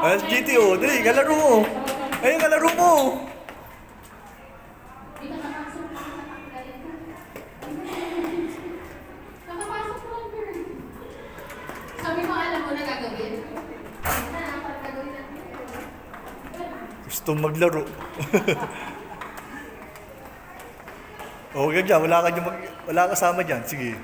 GTO, dali, kalaro mo. Ayun, kalaro mo. Nakapasok mo lang, girl. Sabi mo, alam mo na gagawin. Gagawin natin. Gusto maglaro. O, ganyan, wala ka kasama dyan. Sige.